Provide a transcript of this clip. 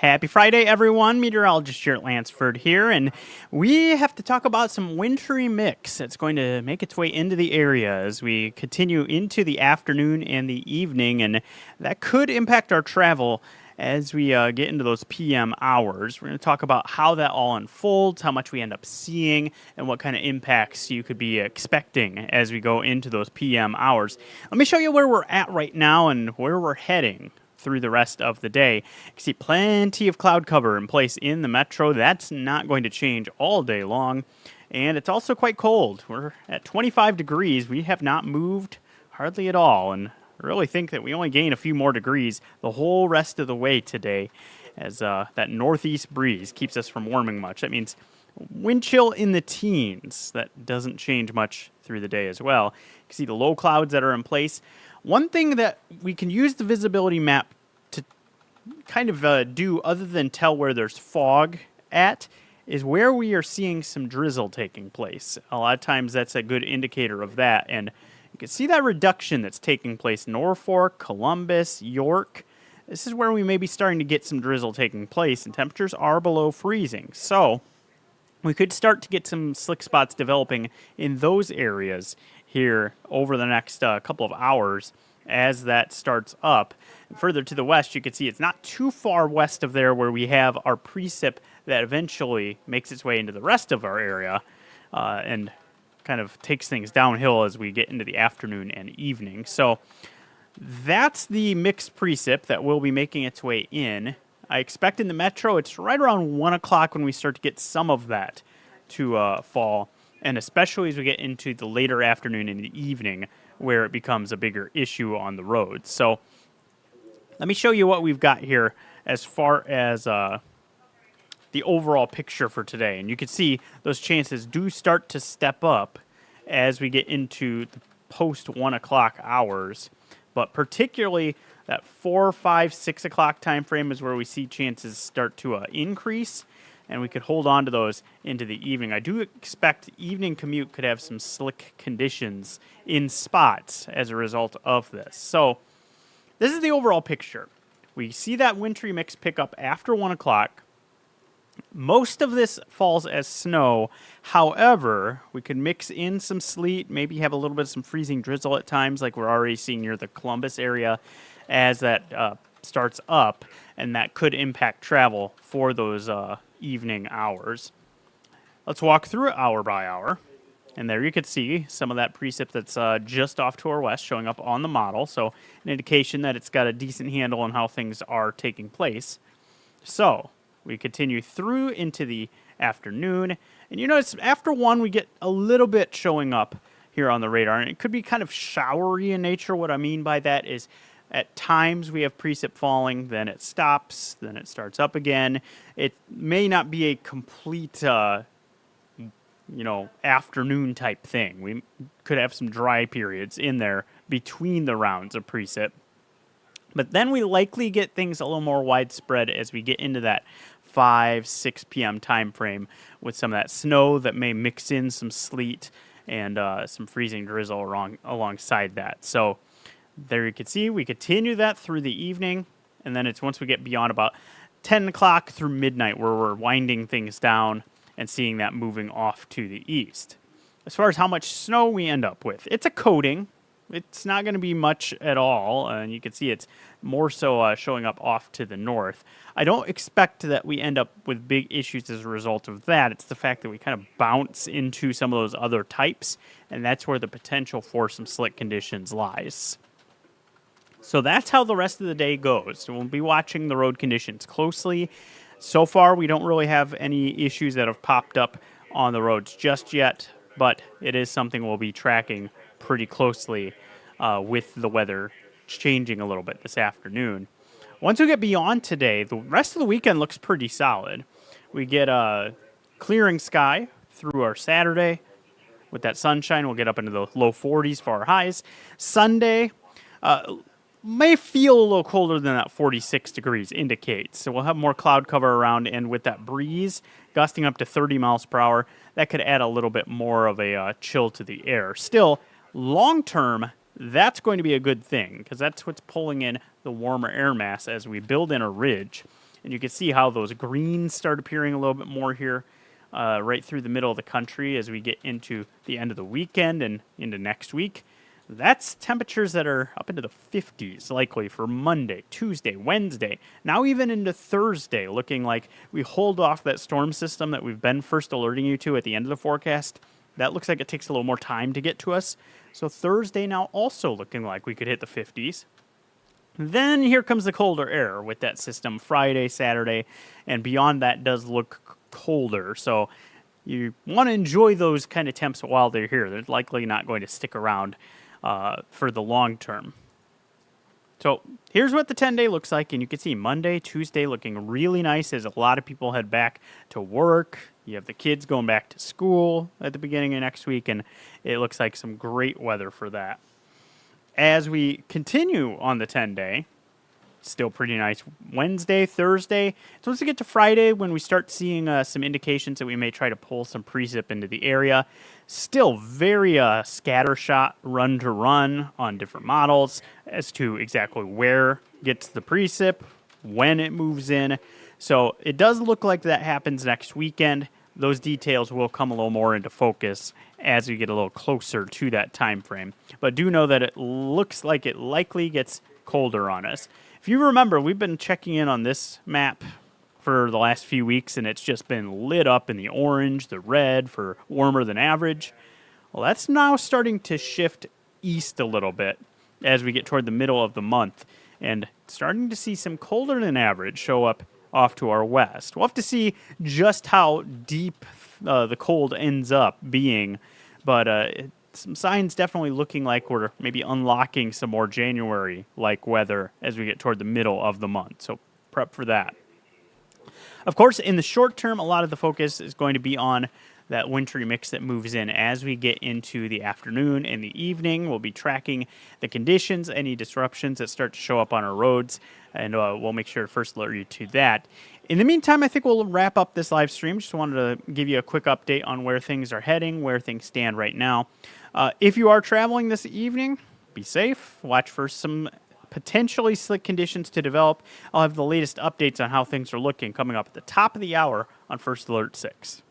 Happy Friday, everyone. Meteorologist Jaret Lansford here, and we have to talk about some wintry mix that's going to make its way into the area as we continue into the afternoon and the evening, and that could impact our travel as we get into those PM hours. We're going to talk about how that all unfolds, how much we end up seeing, and what kind of impacts you could be expecting as we go into those PM hours. Let me show you where we're at right now and where we're heading through the rest of the day. You can see plenty of cloud cover in place in the metro. That's not going to change all day long. And it's also quite cold. We're at 25 degrees. We have not moved hardly at all. And I really think that we only gain a few more degrees the whole rest of the way today as that northeast breeze keeps us from warming much. That means wind chill in the teens. That doesn't change much through the day as well. You can see the low clouds that are in place. One thing that we can use the visibility map to kind of do other than tell where there's fog at is where we are seeing some drizzle taking place. A lot of times that's a good indicator of that. And you can see that reduction that's taking place. Norfolk, Columbus, York. This is where we may be starting to get some drizzle taking place, and temperatures are below freezing. So we could start to get some slick spots developing in those areas here over the next couple of hours as that starts up. And further to the west, you can see it's not too far west of there where we have our precip that eventually makes its way into the rest of our area and kind of takes things downhill as we get into the afternoon and evening. So that's the mixed precip that will be making its way in. I expect in the metro, it's right around 1 o'clock when we start to get some of that to fall. And especially as we get into the later afternoon and the evening where it becomes a bigger issue on the roads. So let me show you what we've got here as far as the overall picture for today. And you can see those chances do start to step up as we get into the post 1 o'clock hours. But particularly that 4, 5, 6 o'clock time frame is where we see chances start to increase. And we could hold on to those into the evening. I do expect evening commute could have some slick conditions in spots as a result of this. So this is the overall picture. We see that wintry mix pick up after 1 o'clock. Most of this falls as snow. However, we could mix in some sleet, maybe have a little bit of some freezing drizzle at times like we're already seeing near the Columbus area as that starts up. And that could impact travel for those evening hours. Let's walk through it hour by hour. And there you can see some of that precip that's just off to our west showing up on the model. So an indication that it's got a decent handle on how things are taking place. So we continue through into the afternoon. And you notice after 1, we get a little bit showing up here on the radar. And it could be kind of showery in nature. What I mean by that is at times we have precip falling, then it stops, then it starts up again. It may not be a complete, afternoon type thing. We could have some dry periods in there between the rounds of precip. But then we likely get things a little more widespread as we get into that 5, 6 p.m. time frame with some of that snow that may mix in some sleet and some freezing drizzle alongside that. So there you can see we continue that through the evening, and then it's once we get beyond about 10 o'clock through midnight where we're winding things down and seeing that moving off to the east. As far as how much snow we end up with, it's a coating. It's not going to be much at all, and you can see it's more so showing up off to the north. I don't expect that we end up with big issues as a result of that. It's the fact that we kind of bounce into some of those other types, and that's where the potential for some slick conditions lies. So that's how the rest of the day goes. So we'll be watching the road conditions closely. So far, we don't really have any issues that have popped up on the roads just yet, but it is something we'll be tracking pretty closely with the weather changing a little bit this afternoon. Once we get beyond today, the rest of the weekend looks pretty solid. We get a clearing sky through our Saturday. With that sunshine, we'll get up into the low 40s for our highs. Sunday, may feel a little colder than that 46 degrees indicates. So we'll have more cloud cover around, and with that breeze gusting up to 30 miles per hour, that could add a little bit more of a chill to the air. Still, long term, that's going to be a good thing because that's what's pulling in the warmer air mass as we build in a ridge. And you can see how those greens start appearing a little bit more here right through the middle of the country as we get into the end of the weekend and into next week. That's temperatures that are up into the 50s likely for Monday, Tuesday, Wednesday, now even into Thursday, looking like we hold off that storm system that we've been first alerting you to at the end of the forecast. That looks like it takes a little more time to get to us. So Thursday now also looking like we could hit the 50s. Then here comes the colder air with that system Friday, Saturday, and beyond that does look colder. So you want to enjoy those kind of temps while they're here. They're likely not going to stick around for the long term. So here's what the 10-day looks like, and you can see Monday, Tuesday looking really nice as a lot of people head back to work. You have the kids going back to school at the beginning of next week, and it looks like some great weather for that. As we continue on the 10-day, still pretty nice Wednesday, Thursday. So once we get to Friday, when we start seeing some indications that we may try to pull some precip into the area, still very scattershot run to run on different models as to exactly where gets the precip, when it moves in. So it does look like that happens next weekend. Those details will come a little more into focus as we get a little closer to that time frame. But do know that it looks like it likely gets colder on us. If you remember, we've been checking in on this map for the last few weeks, and it's just been lit up in the orange, the red for warmer than average. Well, that's now starting to shift east a little bit as we get toward the middle of the month, and starting to see some colder than average show up off to our west. We'll have to see just how deep the cold ends up being, but some signs definitely looking like we're maybe unlocking some more January-like weather as we get toward the middle of the month. So prep for that. Of course, in the short term, a lot of the focus is going to be on that wintry mix that moves in as we get into the afternoon and the evening. We'll be tracking the conditions, any disruptions that start to show up on our roads, and we'll make sure to first alert you to that. In the meantime, I think we'll wrap up this live stream. Just wanted to give you a quick update on where things are heading, where things stand right now. If you are traveling this evening, be safe. Watch for some potentially slick conditions to develop. I'll have the latest updates on how things are looking coming up at the top of the hour on First Alert 6.